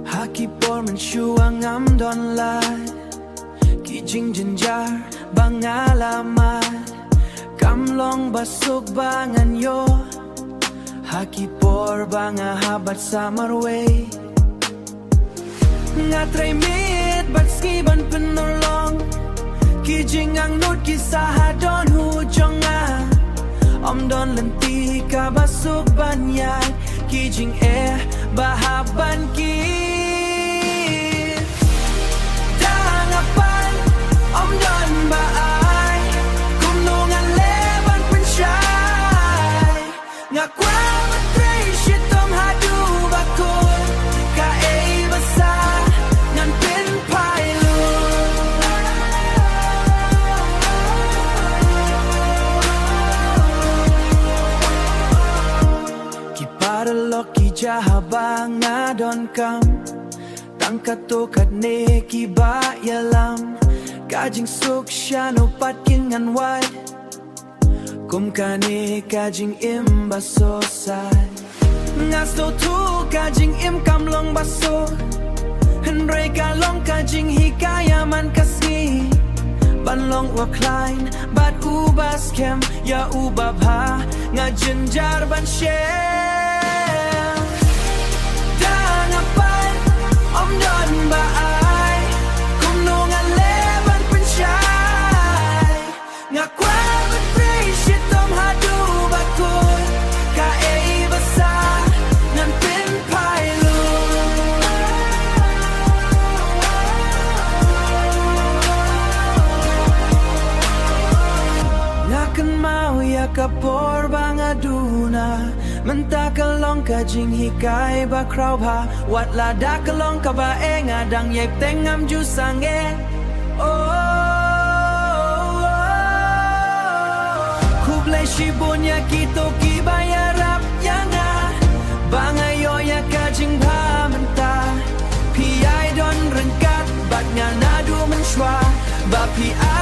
Haki por mensyua ngam don lai Kijing jenjar bang alamat Kamlong basuk bangan yo Haki por bang habat samarway Ngatray mit bat skiban penolong Kijing ang nut kisah don hujong Om don lenti ka basuk banyag Kijing bahaban ki Dangapan om don baay Kumnungan leban pensyay Ngakwa matray shitom hadu bakul Ka basa ngan pinpay Kiparalok jahabang adon kam Tangkatokat ne kiba yalam Kajing suk syano patkingan wad Kum kane kajing im basosay Ngasto tu kajing im kamlong baso Henry kalong kajing hikayaman kasni Banlong waklain bat ubas kem Ya ubab ha ngajenjar ban share Om don baay Kumnungan leban pensyay Ngakwa matray shitom hadu bakul Ka basa ngan pinpay Ngakan mau ya kapor bang aduna Mentakalong kajing hikay bakraw ba Wat lada kalong ka ba ngadang yep tengam jusang Kublay shibunya kito kibayarap yanga Bangayo ya kajing ba menta Piyay don rengkat bat nga nadu mensywa Ba piyay